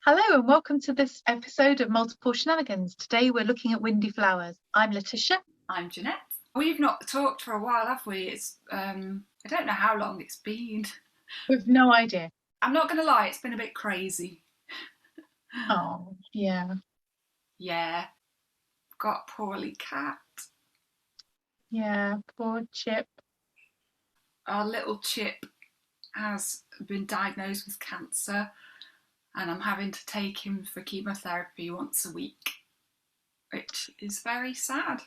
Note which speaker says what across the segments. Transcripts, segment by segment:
Speaker 1: Hello and welcome to this episode of Multiple Shenanigans. Today we're looking at windy flowers. I'm Lytisha.
Speaker 2: I'm Jeanette. We've not talked for a while, have we? It's I don't know how long it's been.
Speaker 1: We've no idea.
Speaker 2: I'm not going to lie, it's been a bit crazy.
Speaker 1: Oh, yeah.
Speaker 2: Yeah. Got a poorly cat.
Speaker 1: Yeah, poor Chip.
Speaker 2: Our little Chip has been diagnosed with cancer and I'm having to take him for chemotherapy once a week, which is very sad.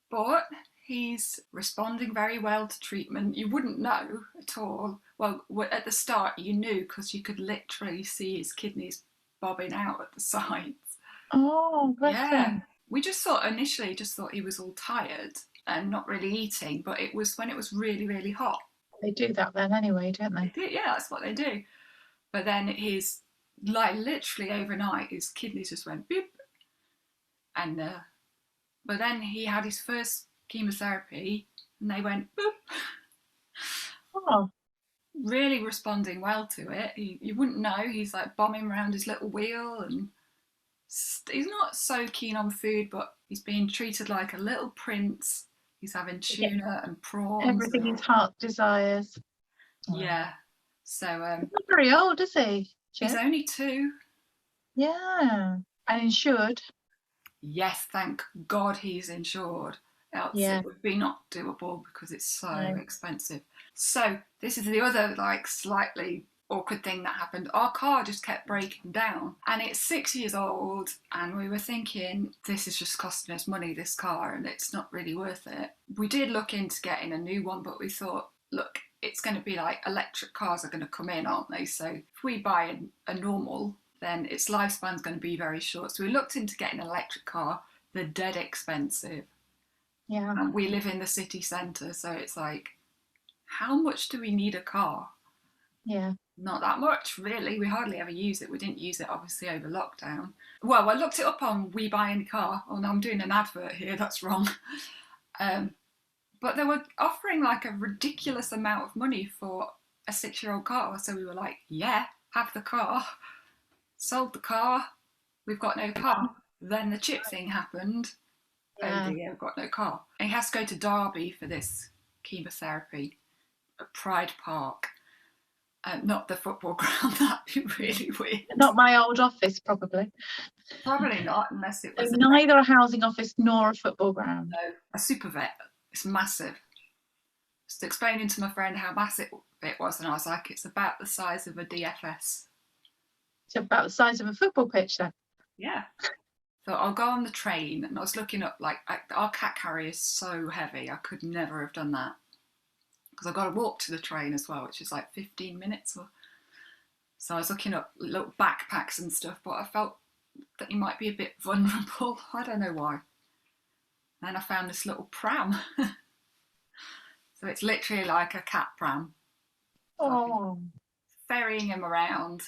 Speaker 2: But he's responding very well to treatment. You wouldn't know at all. Well, at the start you knew because you could literally see his kidneys bobbing out at the sides.
Speaker 1: Oh, bless him.
Speaker 2: We initially thought he was all tired and not really eating, but it was when it was really, really hot.
Speaker 1: They do that then anyway, don't they?
Speaker 2: Yeah, that's what they do. But then literally overnight, his kidneys just went boop. And but then he had his first chemotherapy and they went boop.
Speaker 1: Oh.
Speaker 2: Really responding well to it. You wouldn't know. He's like bombing around his little wheel and he's not so keen on food, but he's being treated like a little prince. He's having tuna and prawns.
Speaker 1: Everything his heart desires.
Speaker 2: Yeah. So
Speaker 1: he's not very old, is he, Chip?
Speaker 2: He's only 2.
Speaker 1: Yeah. And insured.
Speaker 2: Yes, thank God he's insured. Else it would be not doable because it's so expensive. So this is the other slightly awkward thing that happened. Our car just kept breaking down and it's 6 years old and we were thinking this is just costing us money, this car, and it's not really worth it. We did look into getting a new one, but we thought, look, it's going to be like electric cars are going to come in, aren't they? So if we buy a normal, then its lifespan's going to be very short. So we looked into getting an electric car. They're dead expensive.
Speaker 1: Yeah.
Speaker 2: And we live in the city centre, so it's like, how much do we need a car?
Speaker 1: Yeah.
Speaker 2: Not that much, really. We hardly ever use it. We didn't use it, obviously, over lockdown. Well, I looked it up on We Buy Any Car. Oh, no, I'm doing an advert here. That's wrong. But they were offering like a ridiculous amount of money for a 6-year-old car. So we were like, yeah, have the car. Sold the car. We've got no car. Then the Chip thing happened.
Speaker 1: Yeah.
Speaker 2: Oh dear, we've got no car. And he has to go to Derby for this chemotherapy at Pride Park. Not the football ground. That'd be really weird.
Speaker 1: Not my old office, probably.
Speaker 2: Probably not, unless it was
Speaker 1: neither a housing office nor a football ground.
Speaker 2: No, a super vet. It's massive. Just explaining to my friend how massive it was, and I was like, it's about the size of a DFS.
Speaker 1: It's about the size of a football pitch then.
Speaker 2: Yeah. So I'll go on the train, and I was looking up, our cat carrier is so heavy, I could never have done that. Because I've got to walk to the train as well, which is like 15 minutes. So I was looking up little backpacks and stuff, but I felt that he might be a bit vulnerable. I don't know why. Then I found this little pram. So it's literally like a cat pram.
Speaker 1: Oh.
Speaker 2: Ferrying him around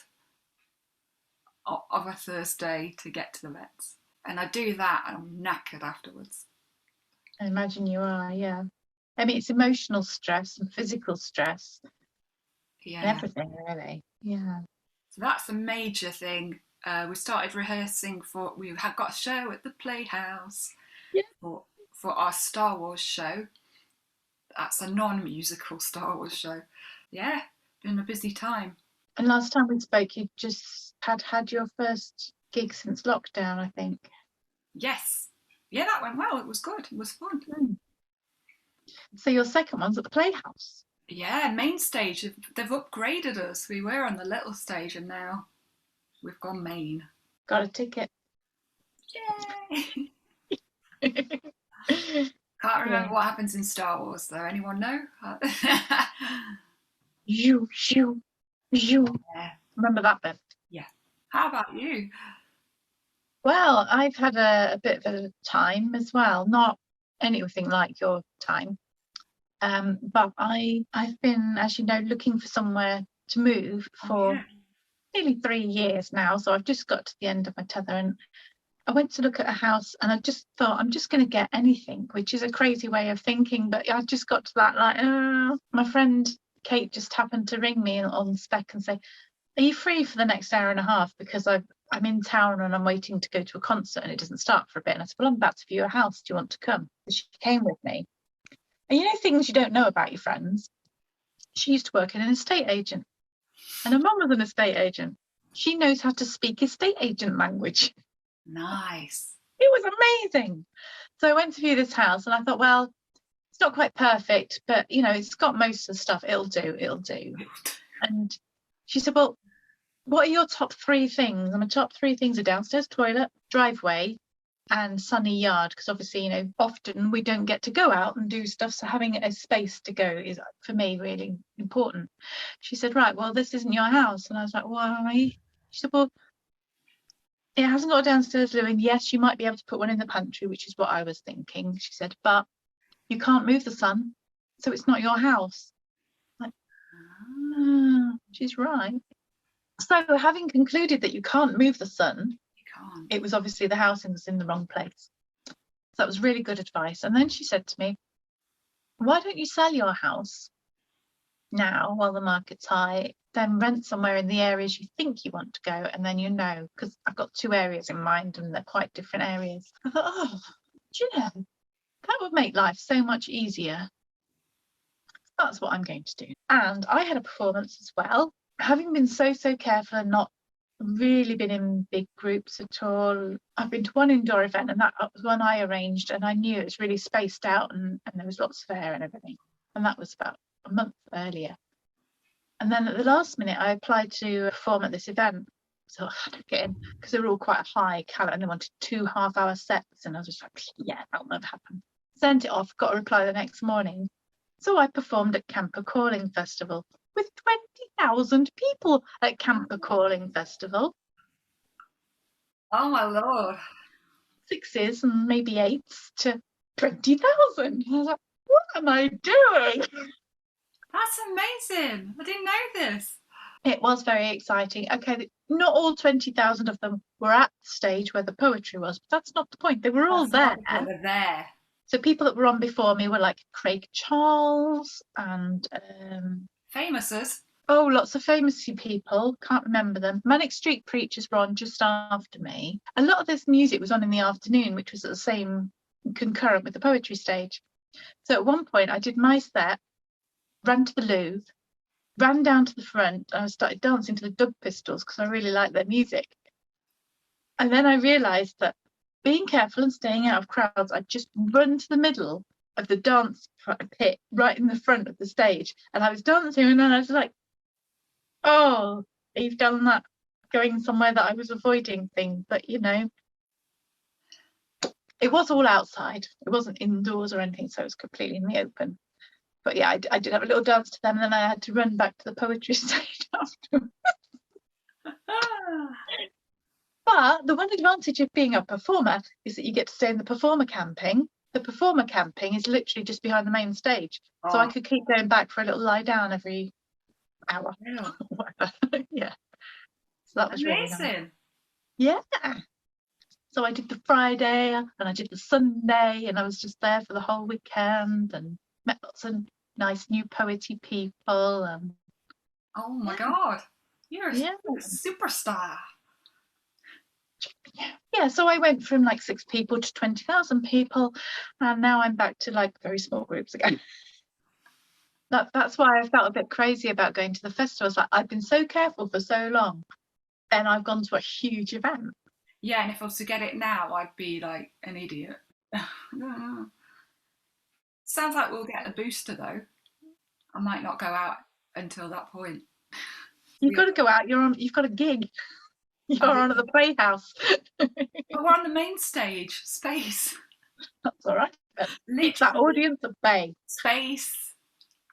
Speaker 2: of a Thursday to get to the vets. And I do that and I'm knackered afterwards.
Speaker 1: I imagine you are, yeah. I mean, it's emotional stress and physical stress.
Speaker 2: Yeah.
Speaker 1: And everything, really. Yeah.
Speaker 2: So that's a major thing. We started rehearsing we have got a show at the Playhouse for our Star Wars show. That's a non-musical Star Wars show. Yeah, been a busy time.
Speaker 1: And last time we spoke, you just had your first gig since lockdown, I think.
Speaker 2: Yes. Yeah, that went well. It was good. It was fun.
Speaker 1: Mm. So your second one's at the Playhouse.
Speaker 2: Yeah, main stage. They've upgraded us. We were on the little stage and now we've gone main.
Speaker 1: Got a ticket.
Speaker 2: Yay! Can't remember what happens in Star Wars though. Anyone know?
Speaker 1: You. Yeah. Remember that bit?
Speaker 2: Yeah. How about you?
Speaker 1: Well, I've had a bit of a time as well. Not anything like your time. But I've been, as you know, looking for somewhere to move for nearly 3 years now. So I've just got to the end of my tether and I went to look at a house and I just thought, I'm just going to get anything, which is a crazy way of thinking. But I just got to that, my friend Kate just happened to ring me on spec and say, are you free for the next hour and a half? Because I'm in town and I'm waiting to go to a concert and it doesn't start for a bit. And I said, well, I'm about to view a house. Do you want to come? So she came with me. And you know, things you don't know about your friends. She used to work in an estate agent. And her mum was an estate agent. She knows how to speak estate agent language.
Speaker 2: Nice.
Speaker 1: It was amazing. So I went to view this house and I thought, well, it's not quite perfect, but, you know, it's got most of the stuff. It'll do. And she said, well, what are your top 3 things? And my top 3 things are downstairs toilet, driveway, and sunny yard. Because obviously, you know, often we don't get to go out and do stuff. So having a space to go is, for me, really important. She said, right, well, this isn't your house. And I was like, why? She said, well, it hasn't got a downstairs loo. And yes, you might be able to put one in the pantry, which is what I was thinking. She said, but you can't move the sun. So it's not your house. I'm like, she's right. So having concluded that you can't move the sun, it was obviously the house was in the wrong place. So that was really good advice. And then she said to me, why don't you sell your house now while the market's high, then rent somewhere in the areas you think you want to go, and then you know, because I've got 2 areas in mind and they're quite different areas. I thought, oh, do you know, that would make life so much easier. That's what I'm going to do. And I had a performance as well. Having been so careful and not really been in big groups at all, I've been to one indoor event, and that was one I arranged, and I knew it was really spaced out and there was lots of air and everything. And that was about a month earlier. And then at the last minute, I applied to perform at this event. So I had to get in because they were all quite high caliber and they wanted 2 half-hour sets. And I was just like, yeah, that'll never happen. Sent it off, got a reply the next morning. So I performed at Camper Calling Festival with 20,000 people at Camper Calling Festival.
Speaker 2: Oh my Lord.
Speaker 1: 6s and maybe 8s to 20,000. I was like, what am I doing?
Speaker 2: That's amazing. I didn't know this.
Speaker 1: It was very exciting. Okay, not all 20,000 of them were at the stage where the poetry was, but that's not the point. They were all there.
Speaker 2: They were there.
Speaker 1: So people that were on before me were like Craig Charles and
Speaker 2: famouses.
Speaker 1: Oh, lots of famous people. Can't remember them. Manic Street Preachers were on just after me. A lot of this music was on in the afternoon, which was at the same concurrent with the poetry stage. So at one point I did my set, ran to the loo, ran down to the front, and I started dancing to the Dub Pistols because I really like their music. And then I realised that being careful and staying out of crowds, I'd just run to the middle of the dance pit right in the front of the stage. And I was dancing and then I was like, oh, you've done that going somewhere that I was avoiding thing. But, you know, it was all outside. It wasn't indoors or anything, so it was completely in the open. But yeah, I did have a little dance to them, and then I had to run back to the poetry stage after. But the one advantage of being a performer is that you get to stay in the performer camping. The performer camping is literally just behind the main stage. So I could keep going back for a little lie down every hour.
Speaker 2: Yeah.
Speaker 1: Whatever. Yeah. So that was
Speaker 2: amazing.
Speaker 1: Really nice. Yeah. So I did the Friday and I did the Sunday, and I was just there for the whole weekend and met lots of nice new poetry people. And
Speaker 2: oh my God. You're a superstar.
Speaker 1: Yeah, so I went from like 6 people to 20,000 people, and now I'm back to like very small groups again. That's why I felt a bit crazy about going to the festivals. Like, I've been so careful for so long, and I've gone to a huge event.
Speaker 2: Yeah, and if I was to get it now, I'd be like an idiot. Sounds like we'll get a booster though. I might not go out until that point.
Speaker 1: You've got to go out. You've got a gig. You're on at the Playhouse.
Speaker 2: But we're on the main stage, space.
Speaker 1: That's all right. Keep that audience at bay.
Speaker 2: Space,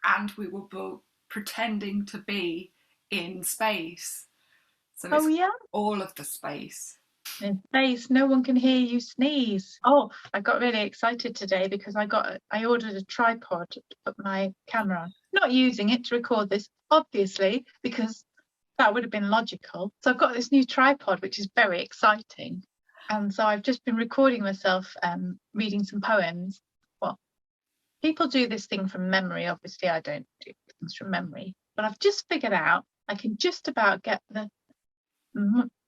Speaker 2: and we will be pretending to be in space. So it's all of the space.
Speaker 1: In space, no one can hear you sneeze. Oh, I got really excited today because I ordered a tripod to put my camera on. Not using it to record this, obviously, because that would have been logical. So I've got this new tripod, which is very exciting. And so I've just been recording myself reading some poems. Well, people do this thing from memory. Obviously, I don't do things from memory. But I've just figured out I can just about get the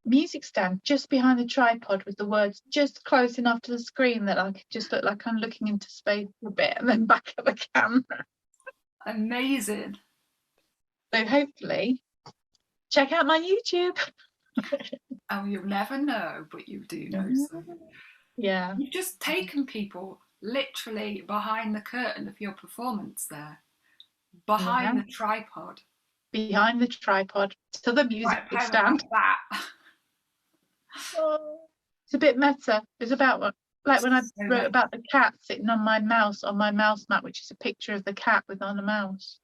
Speaker 1: music stand just behind the tripod with the words just close enough to the screen that I could just look like I'm looking into space for a bit and then back at the camera.
Speaker 2: Amazing.
Speaker 1: So hopefully, check out my YouTube.
Speaker 2: Oh, you'll never know, but you do know. So.
Speaker 1: Yeah.
Speaker 2: You've just taken people literally behind the curtain of your performance there. Behind the tripod.
Speaker 1: Behind the tripod to the music stand.
Speaker 2: Like that.
Speaker 1: Oh, it's a bit meta. It's about what, like when I wrote about the cat sitting on my mouse mat, which is a picture of the cat with on a mouse.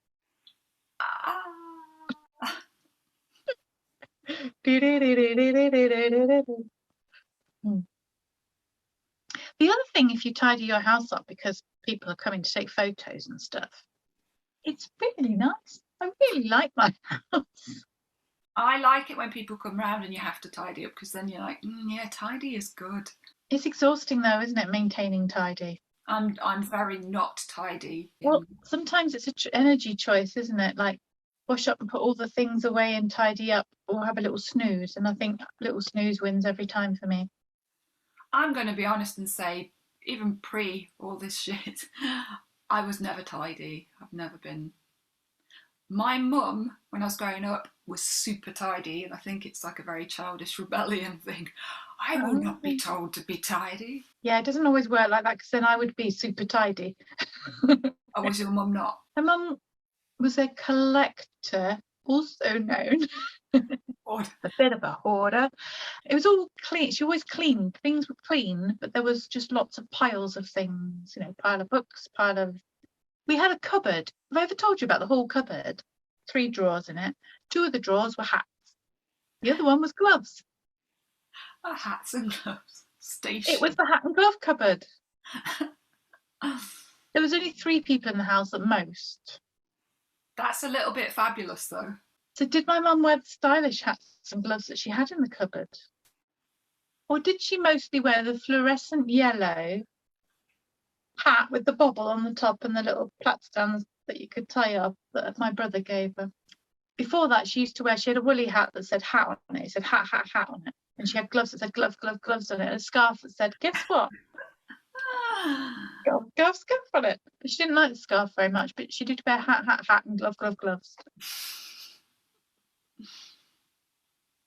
Speaker 1: The other thing, if you tidy your house up because people are coming to take photos and stuff, it's really nice. I really like my house.
Speaker 2: I like it when people come round and you have to tidy up, because then you're like, yeah, tidy is good.
Speaker 1: It's exhausting though, isn't it, maintaining tidy?
Speaker 2: I'm very not tidy.
Speaker 1: Well, sometimes it's an energy choice, isn't it? Like wash up and put all the things away and tidy up, or have a little snooze. And I think little snooze wins every time for me.
Speaker 2: I'm going to be honest and say, even pre all this shit, I was never tidy. I've never been. My mum, when I was growing up, was super tidy, and I think it's like a very childish rebellion thing. I will not be told to be tidy.
Speaker 1: Yeah, it doesn't always work like that, because then I would be super tidy.
Speaker 2: Oh, was your mum not?
Speaker 1: My mum was a collector, also known a bit of a hoarder. It was all clean. She always cleaned. Things were clean, but there was just lots of piles of things, you know, pile of books, we had a cupboard. Have I ever told you about the whole cupboard? 3 drawers in it. 2 of the drawers were hats. The other one was gloves.
Speaker 2: Oh, hats and gloves station.
Speaker 1: It was the hat and glove cupboard. There was only 3 people in the house at most.
Speaker 2: That's a little bit fabulous, though.
Speaker 1: So did my mum wear the stylish hats and gloves that she had in the cupboard? Or did she mostly wear the fluorescent yellow hat with the bobble on the top and the little plait stands that you could tie up that my brother gave her? Before that, she had a woolly hat that said hat on it. It said hat, hat, hat on it. And she had gloves that said glove, glove, gloves on it. And a scarf that said, guess what? Glove, scarf on it. But she didn't like the scarf very much, but she did wear hat, hat, hat and glove, glove, gloves.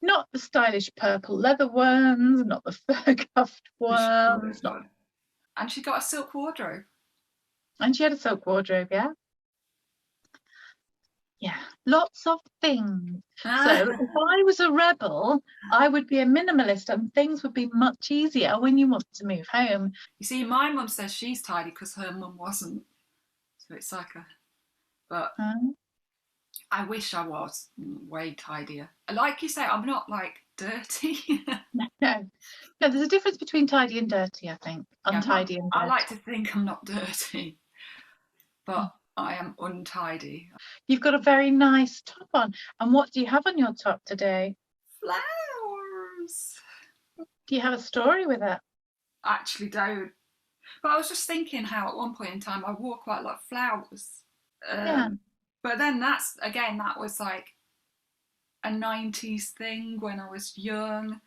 Speaker 1: Not the stylish purple leather ones, not the fur cuffed ones.
Speaker 2: And she got a silk wardrobe.
Speaker 1: And she had a silk wardrobe, yeah. Yeah, lots of things. So if I was a rebel, I would be a minimalist, and things would be much easier when you want to move home.
Speaker 2: You see, my mum says she's tidy because her mum wasn't. So it's like but I wish I was way tidier. Like you say, I'm not like dirty.
Speaker 1: No, there's a difference between tidy and dirty, I think. Untidy and dirty.
Speaker 2: I like to think I'm not dirty, but I am untidy.
Speaker 1: You've got a very nice top on. And what do you have on your top today?
Speaker 2: Flowers.
Speaker 1: Do you have a story with it?
Speaker 2: Actually don't. But I was just thinking how at one point in time I wore quite a lot of flowers. But then that was like a 90s thing when I was young.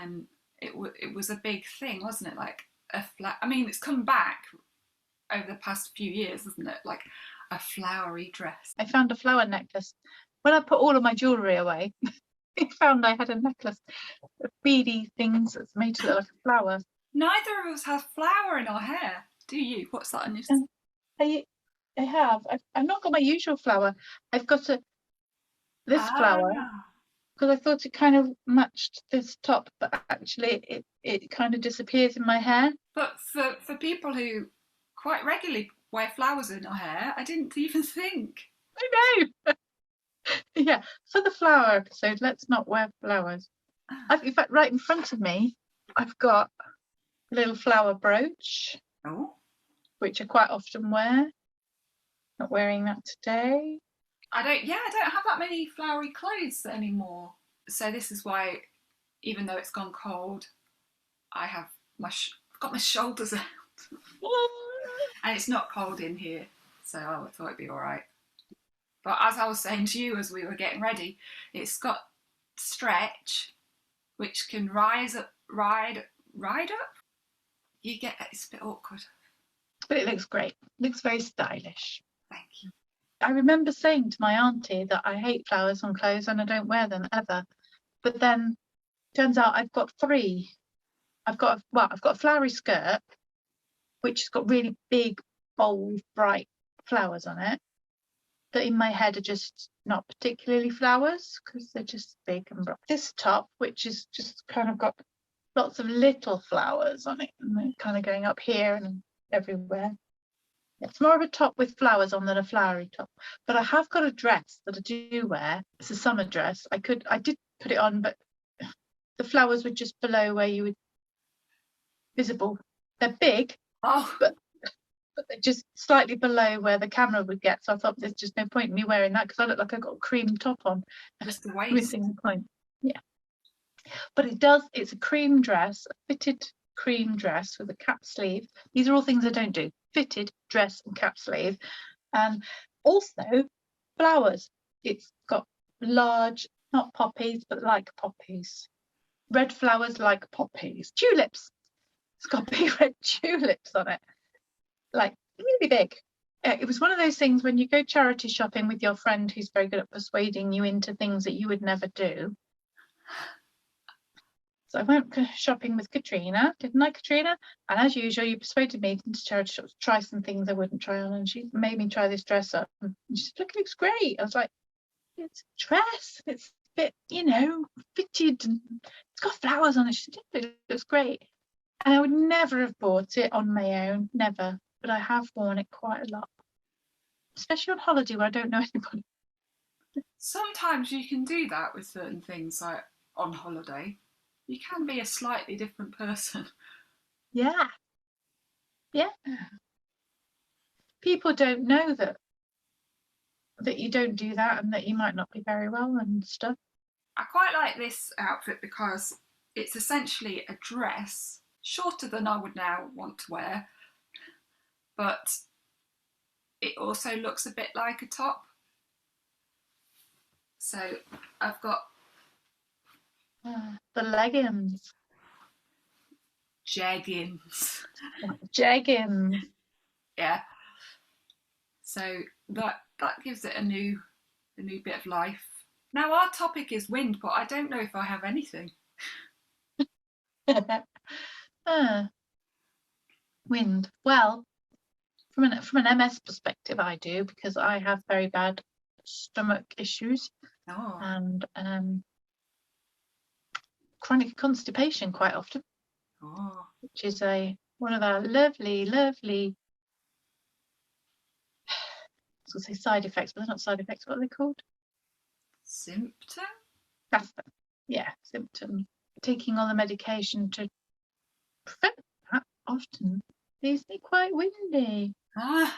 Speaker 2: And it was a big thing, wasn't it? Like I mean, it's come back over the past few years, isn't it? Like a flowery dress. I found a flower necklace. When I put all of my jewellery away, I found I had a necklace of beady things that's made to look like a flower. Neither of us have flower in our hair, do you? What's that on your...
Speaker 1: I have. I've not got my usual flower. I've got this flower, because I thought it kind of matched this top, but actually it kind of disappears in my hair.
Speaker 2: But for people who quite regularly wear flowers in our hair, I didn't even think.
Speaker 1: I know. Yeah, for the flower episode, let's not wear flowers. In fact, right in front of me, I've got a little flower brooch, which I quite often wear. Not wearing that today.
Speaker 2: I don't have that many flowery clothes anymore. So this is why, even though it's gone cold, I've got my shoulders out. And it's not cold in here, so I thought it'd be all right. But as I was saying to you as we were getting ready, it's got stretch, which can ride up. It's a bit awkward.
Speaker 1: But it looks great. It looks very stylish.
Speaker 2: Thank you.
Speaker 1: I remember saying to my auntie that I hate flowers on clothes and I don't wear them ever. But then turns out I've got three. I've got a flowery skirt, which has got really big, bold, bright flowers on it, that in my head are just not particularly flowers because they're just big and bright. This top, which is just kind of got lots of little flowers on it, and they're kind of going up here and everywhere. It's more of a top with flowers on than a flowery top. But I have got a dress that I do wear. It's a summer dress. I did put it on, but the flowers were just below where you would visible. They're big, but they're just slightly below where the camera would get. So I thought there's just no point in me wearing that because I look like I've got a cream top on.
Speaker 2: Just the waist.
Speaker 1: Missing the point. Yeah. But it's a cream dress, a fitted cream dress with a cap sleeve. These are all things I don't do. Fitted dress and cap sleeve. And also flowers. It's got large, not poppies, but like poppies. Red flowers like poppies. Tulips. It's got big red tulips on it. Like really big. It was one of those things when you go charity shopping with your friend who's very good at persuading you into things that you would never do. So I went shopping with Katrina, didn't I, Katrina? And as usual, you persuaded me into charity shops to try some things I wouldn't try on. And she made me try this dress up. And she said, look, it looks great. I was like, it's a dress. It's a bit, fitted. And it's got flowers on it. She said, it looks great. And I would never have bought it on my own, never. But I have worn it quite a lot. Especially on holiday where I don't know anybody.
Speaker 2: Sometimes you can do that with certain things, like on holiday. You can be a slightly different person.
Speaker 1: Yeah. People don't know that you don't do that and that you might not be very well and stuff.
Speaker 2: I quite like this outfit because it's essentially a dress, shorter than I would now want to wear, but it also looks a bit like a top. So I've got
Speaker 1: the leggings.
Speaker 2: Jeggings.
Speaker 1: Jeggings.
Speaker 2: Yeah. So that gives it a new bit of life. Now our topic is wind, but I don't know if I have anything.
Speaker 1: Wind. Well, from an MS perspective, I do, because I have very bad stomach issues and chronic constipation quite often, which is one of our lovely, I was going to say side effects, but they're not side effects. What are they called?
Speaker 2: Symptom?
Speaker 1: That's them. Yeah, symptom. Taking all the medication to prevent that often leaves me quite windy. So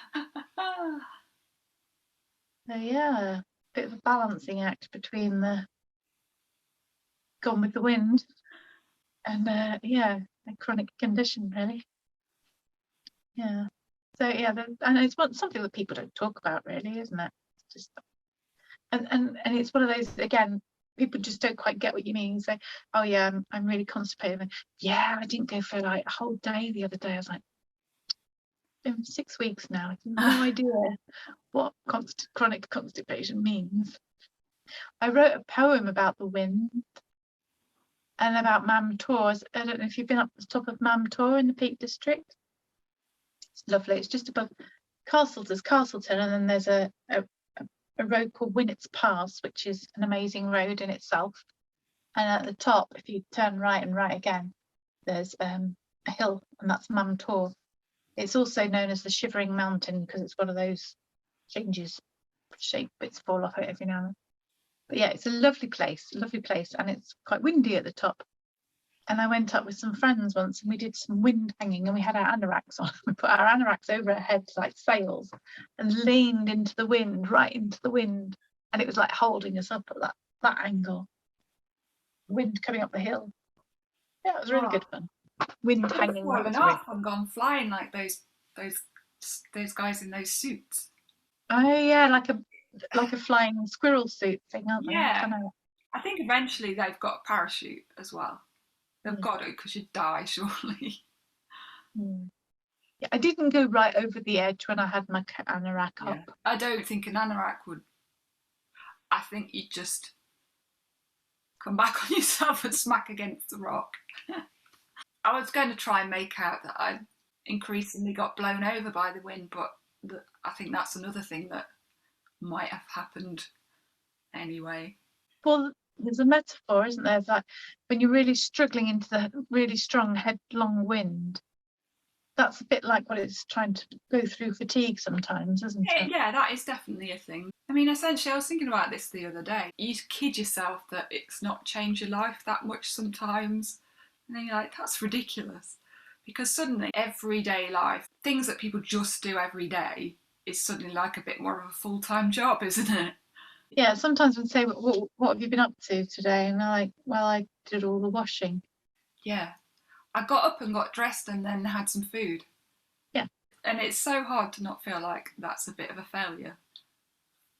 Speaker 1: yeah, a bit of a balancing act between the gone with the wind and a chronic condition, really. Yeah. So yeah, and it's something that people don't talk about, really, isn't it? It's just, and it's one of those, again, people just don't quite get what you mean. You say, oh yeah, I'm really constipated. Yeah, I didn't go for like a whole day the other day. I was like, it's been 6 weeks now. I have no idea what chronic constipation means. I wrote a poem about the wind and about Mam Tor. I don't know if you've been up the top of Mam Tor in the Peak District. It's lovely. It's just above Castleton, and then there's a road called Winnet's Pass, which is an amazing road in itself. And at the top, if you turn right and right again, there's a hill, and that's Mam Tor. It's also known as the Shivering Mountain because it's one of those changes shape bits fall off it every now and then. But yeah, it's a lovely place, and it's quite windy at the top. And I went up with some friends once and we did some wind hanging, and we had our anoraks on. We put our anoraks over our heads like sails and leaned into the wind, right into the wind. And it was like holding us up at that angle. Wind coming up the hill. Yeah, it was really good fun. Wind hanging.
Speaker 2: Fallen off and gone flying like those guys in those suits.
Speaker 1: Oh yeah, like like a flying squirrel suit thing, aren't they? I
Speaker 2: Yeah,
Speaker 1: don't know.
Speaker 2: I think eventually they've got a parachute as well. They've
Speaker 1: Yeah.
Speaker 2: got to, because you'd die surely.
Speaker 1: Mm. Yeah, I didn't go right over the edge when I had my anorak up.
Speaker 2: Yeah, I don't think an anorak would. I think you'd just come back on yourself and smack against the rock. I was going to try and make out that I increasingly got blown over by the wind, but I think that's another thing that might have happened anyway.
Speaker 1: Well, there's a metaphor, isn't there? That when you're really struggling into the really strong headlong wind, that's a bit like what it's trying to go through fatigue sometimes, isn't it?
Speaker 2: Yeah, that is definitely a thing. I mean, essentially, I was thinking about this the other day. You kid yourself that it's not changed your life that much sometimes, and then you're like, that's ridiculous. Because suddenly, everyday life, things that people just do every day, is suddenly like a bit more of a full-time job, isn't it?
Speaker 1: Yeah, sometimes we'd say, what have you been up to today? And I'm like, well, I did all the washing.
Speaker 2: Yeah. I got up and got dressed and then had some food.
Speaker 1: Yeah.
Speaker 2: And it's so hard to not feel like that's a bit of a failure.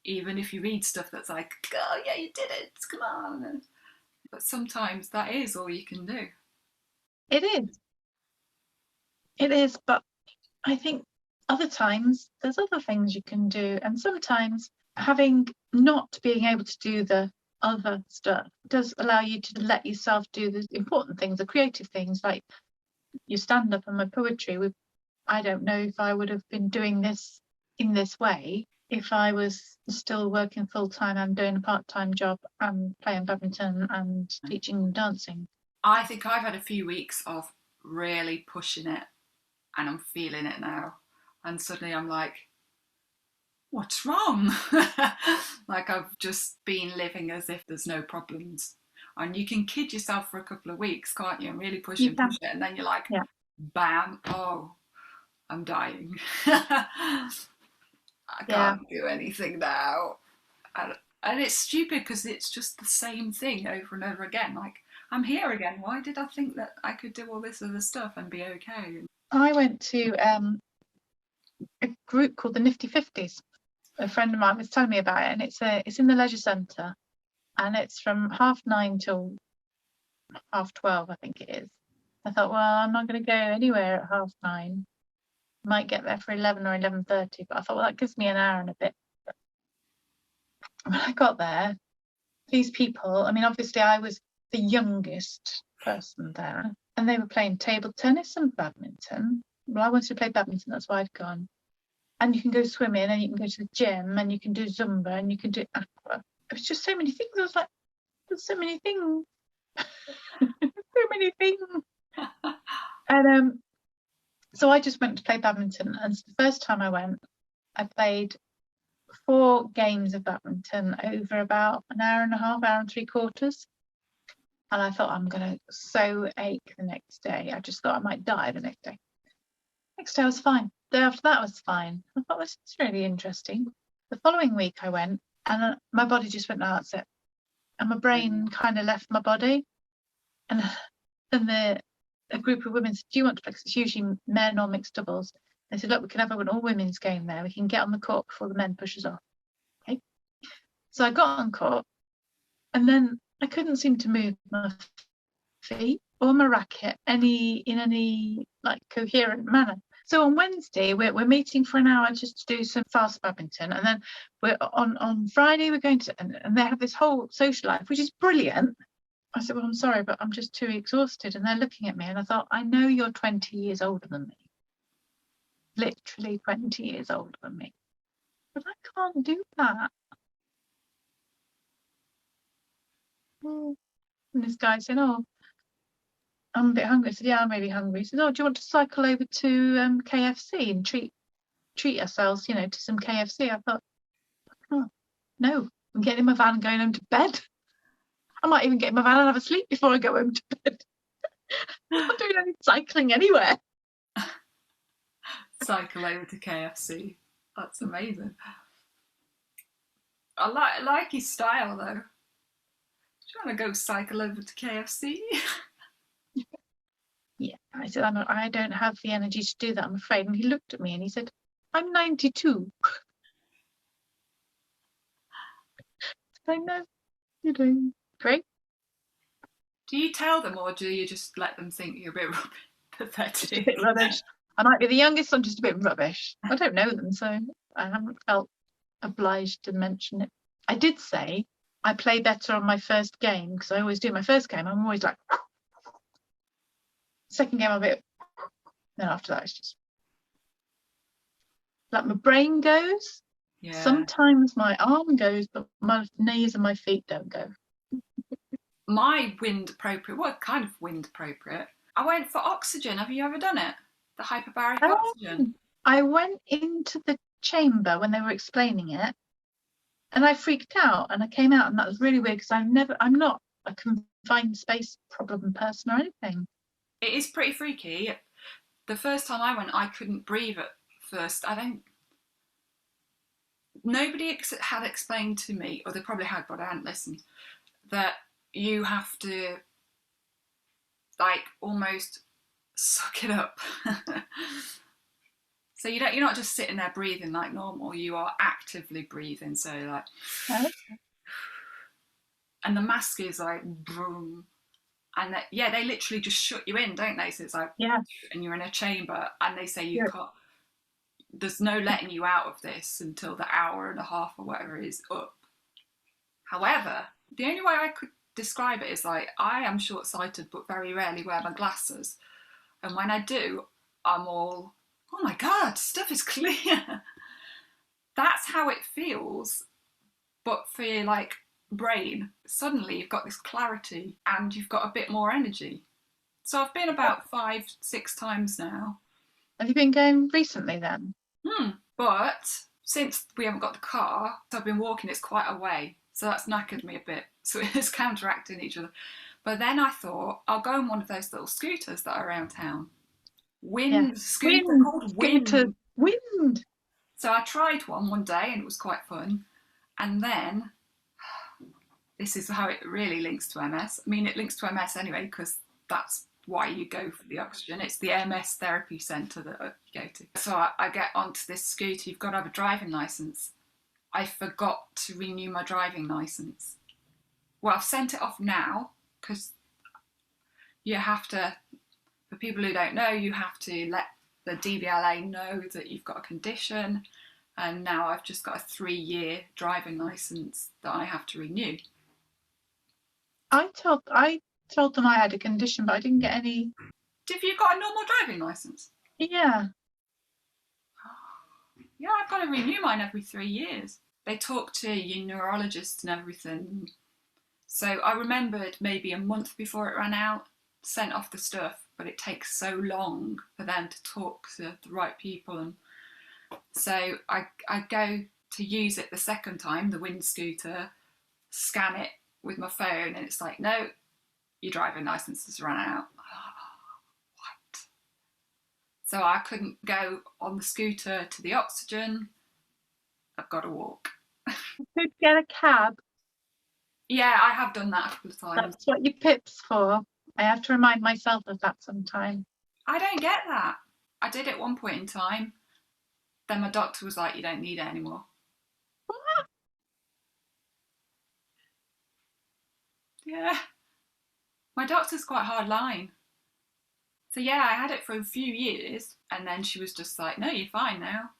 Speaker 2: Even if you read stuff that's like, oh, yeah, you did it, come on. But sometimes that is all you can do.
Speaker 1: It is. It is, but I think other times there's other things you can do. And sometimes having not being able to do the other stuff does allow you to let yourself do the important things, the creative things, like your stand up and my poetry. I don't know if I would have been doing this in this way if I was still working full time and doing a part time job and playing badminton and teaching dancing.
Speaker 2: I think I've had a few weeks of really pushing it and I'm feeling it now. And suddenly I'm like, what's wrong? Like I've just been living as if there's no problems. And you can kid yourself for a couple of weeks, can't you? And really push
Speaker 1: You
Speaker 2: it,
Speaker 1: can,
Speaker 2: push it. And then you're like,
Speaker 1: yeah,
Speaker 2: bam, oh, I'm dying. I
Speaker 1: yeah,
Speaker 2: can't do anything now. And it's stupid because it's just the same thing over and over again. Like, I'm here again. Why did I think that I could do all this other stuff and be okay?
Speaker 1: I went to a group called the Nifty Fifties. A friend of mine was telling me about it, and it's in the leisure centre, and it's from 9:30 till 12:30, I think it is. I thought, well, I'm not going to go anywhere at 9:30. Might get there for 11 or 11:30, but I thought, well, that gives me an hour and a bit. When I got there, these people, I mean, obviously I was the youngest person there, and they were playing table tennis and badminton. Well, I wanted to play badminton, that's why I'd gone. And you can go swimming, and you can go to the gym, and you can do Zumba, and you can do aqua. It was just so many things. I was like, there's so many things. So many things. And so I just went to play badminton, and the first time I went, I played 4 games of badminton over about an hour and a half, hour and 3/4. And I thought, I'm going to so ache the next day. I just thought I might die the next day. Next day I was fine. The day after that I was fine. I thought, this is really interesting. The following week I went, and my body just went, no, that's it. And my brain kind of left my body. And then a group of women said, do you want to play? 'Cause it's usually men or mixed doubles. They said, look, we can have an all women's game there. We can get on the court before the men push us off. Okay. So I got on court, and then I couldn't seem to move my feet or my racket in any like coherent manner. So on Wednesday we're meeting for an hour just to do some fast badminton, and then we're on Friday we're going to and they have this whole social life which is brilliant. I said, well, I'm sorry, but I'm just too exhausted. And they're looking at me, and I thought, I know you're 20 years older than me, literally 20 years older than me, but I can't do that. And this guy said, oh, I'm a bit hungry. I said, yeah, I'm really hungry. He said, oh, do you want to cycle over to KFC and treat ourselves, to some KFC? I thought, oh, no, I'm getting in my van and going home to bed. I might even get in my van and have a sleep before I go home to bed. I'm not doing any cycling anywhere.
Speaker 2: Cycle over to KFC. That's amazing. I like his style though. Do you want to go cycle over to KFC?
Speaker 1: Yeah, I said, I don't have the energy to do that, I'm afraid. And he looked at me and he said, I'm 92. So no, you're doing great.
Speaker 2: Do you tell them, or do you just let them think you're a bit pathetic?
Speaker 1: Just a bit rubbish. I might be the youngest, I'm just a bit rubbish. I don't know them, so I haven't felt obliged to mention it. I did say I play better on my first game, because I always do. My first game, I'm always like, second game, I'm a bit, then after that, it's just like my brain goes.
Speaker 2: Yeah.
Speaker 1: Sometimes my arm goes, but my knees and my feet don't go.
Speaker 2: My wind appropriate, what kind of wind appropriate? I went for oxygen. Have you ever done it? The hyperbaric oxygen.
Speaker 1: I went into the chamber when they were explaining it, and I freaked out, and I came out, and that was really weird, because I'm not a confined space problem person or anything.
Speaker 2: It is pretty freaky. The first time I went, I couldn't breathe at first. Nobody had explained to me, or they probably had, but I hadn't listened, that you have to like almost suck it up. So you're not just sitting there breathing like normal, you are actively breathing. So like,
Speaker 1: Okay.
Speaker 2: And the mask is like boom, and they literally just shut you in, don't they? So it's like,
Speaker 1: yeah,
Speaker 2: and you're in a chamber, and they say you can't. There's no letting you out of this until the hour and a half or whatever is up. However, the only way I could describe it is like, I am short-sighted but very rarely wear my glasses, and when I do, I'm all, oh my god, stuff is clear. That's how it feels. But for your like brain, suddenly you've got this clarity and you've got a bit more energy. So I've been about 5-6 times now.
Speaker 1: Have you been going recently then?
Speaker 2: But since we haven't got the car, so I've been walking, it's quite a way. So that's knackered me a bit. So it's counteracting each other. But then I thought, I'll go on one of those little scooters that are around town. Called Wind. So I tried one day and it was quite fun. And then, this is how it really links to MS. I mean, it links to MS anyway, because that's why you go for the oxygen. It's the MS therapy centre that you go to. So I get onto this scooter. You've got to have a driving licence. I forgot to renew my driving licence. Well, I've sent it off now, because you have to, for people who don't know, you have to let the DVLA know that you've got a condition. And now I've just got a 3-year driving licence that I have to renew.
Speaker 1: I told them I had a condition, but I didn't get any.
Speaker 2: Have you got a normal driving licence?
Speaker 1: Yeah.
Speaker 2: Yeah, I've got to renew mine every 3 years. They talk to your neurologist and everything. So I remembered maybe a month before it ran out, sent off the stuff, but it takes so long for them to talk to the right people. And so I go to use it the second time, the wind scooter, scan it with my phone, and it's like, no, your driving licence has run out. What? So I couldn't go on the scooter to the oxygen. I've got to walk.
Speaker 1: You could get a cab.
Speaker 2: Yeah, I have done that a couple of times.
Speaker 1: That's what your PIP's for. I have to remind myself of that sometime.
Speaker 2: I don't get that. I did at one point in time. Then my doctor was like, you don't need it anymore.
Speaker 1: What?
Speaker 2: Yeah. My doctor's quite hard line. So yeah, I had it for a few years, and then she was just like, no, you're fine now.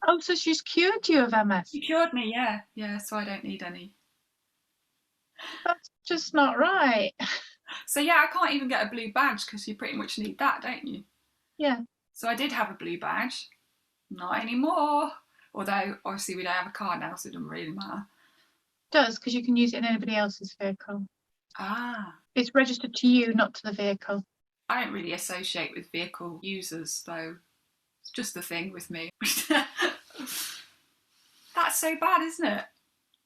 Speaker 1: Oh, so she's cured you of MS?
Speaker 2: She cured me, yeah. Yeah, so I don't need any.
Speaker 1: That's just not right.
Speaker 2: So yeah, I can't even get a blue badge, because you pretty much need that, don't you?
Speaker 1: Yeah.
Speaker 2: So I did have a blue badge. Not anymore. Although, obviously, we don't have a car now, so it doesn't really matter.
Speaker 1: It does, because you can use it in anybody else's vehicle.
Speaker 2: Ah.
Speaker 1: It's registered to you, not to the vehicle.
Speaker 2: I don't really associate with vehicle users, though. It's just the thing with me. That's so bad, isn't it?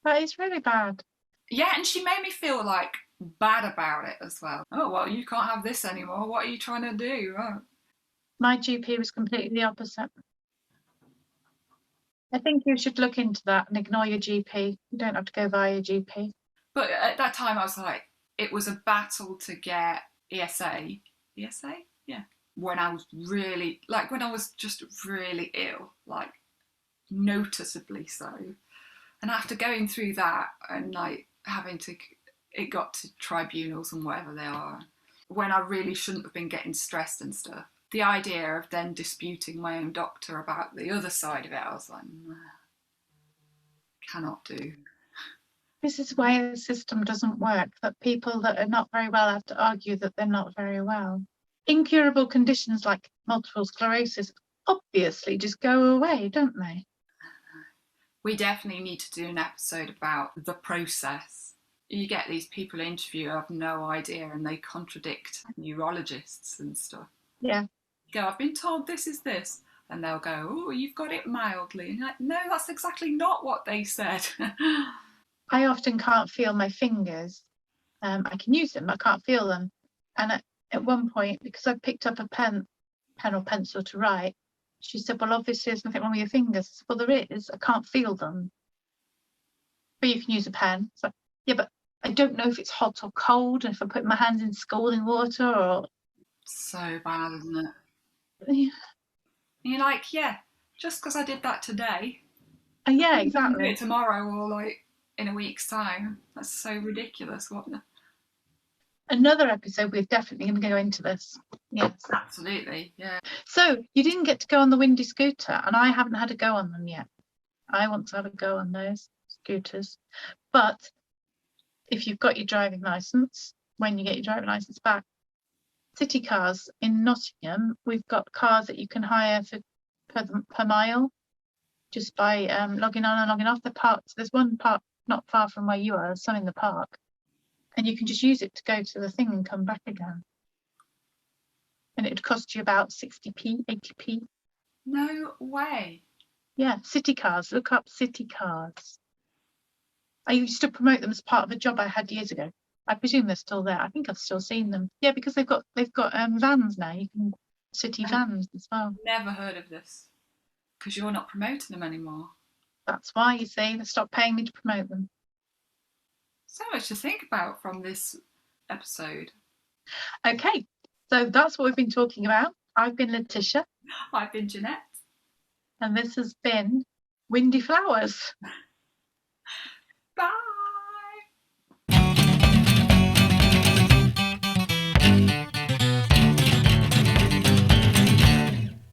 Speaker 1: That is really bad.
Speaker 2: Yeah, and she made me feel like bad about it as well. Oh, well, you can't have this anymore. What are you trying to do? Oh.
Speaker 1: My GP was completely the opposite. I think you should look into that and ignore your GP. You don't have to go via your GP.
Speaker 2: But at that time, I was like, it was a battle to get ESA. ESA? Yeah. When I was really, when I was just really ill, like noticeably so. And after going through that and like having to, it got to tribunals and whatever they are, when I really shouldn't have been getting stressed and stuff. The idea of then disputing my own doctor about the other side of it, I was like, nah, cannot do.
Speaker 1: This is why the system doesn't work, that people that are not very well have to argue that they're not very well. Incurable conditions like multiple sclerosis obviously just go away, don't they?
Speaker 2: We definitely need to do an episode about the process. You get these people interview who have no idea and they contradict neurologists and stuff.
Speaker 1: Yeah.
Speaker 2: You go, I've been told this is this. And they'll go, oh, you've got it mildly. And you're like, no, that's exactly not what they said.
Speaker 1: I often can't feel my fingers. I can use them, I can't feel them. And at one point, because I picked up a pen or pencil to write, she said, well, obviously there's nothing wrong with your fingers. I said, well, there is. I can't feel them. But you can use a pen. So, yeah, but I don't know if it's hot or cold, and if I put my hands in scalding water or...
Speaker 2: So bad, isn't it?
Speaker 1: Yeah.
Speaker 2: And you're like, yeah, just because I did that today.
Speaker 1: Yeah, exactly.
Speaker 2: Do it tomorrow or like in a week's time. That's so ridiculous, wasn't it?
Speaker 1: Another episode, we're definitely going to go into this. Yes.
Speaker 2: Absolutely, yeah.
Speaker 1: So you didn't get to go on the windy scooter, and I haven't had a go on them yet. I want to have a go on those scooters. But if you've got your driving licence, when you get your driving licence back, city cars in Nottingham, we've got cars that you can hire for per mile, just by logging on and logging off the parks. There's one park not far from where you are, there's some in the park, and you can just use it to go to the thing and come back again. And it would cost you about 60p, 80p.
Speaker 2: No way.
Speaker 1: Yeah, city cars. Look up city cars. I used to promote them as part of a job I had years ago. I presume they're still there. I think I've still seen them. Yeah, because they've got vans now. You can city vans as well.
Speaker 2: Never heard of this, because you're not promoting them anymore.
Speaker 1: That's why, you see, they stopped paying me to promote them.
Speaker 2: So much to think about from this episode.
Speaker 1: Okay, so that's what we've been talking about. I've been Lytisha.
Speaker 2: I've been Jeanette.
Speaker 1: And this has been Windy Flowers.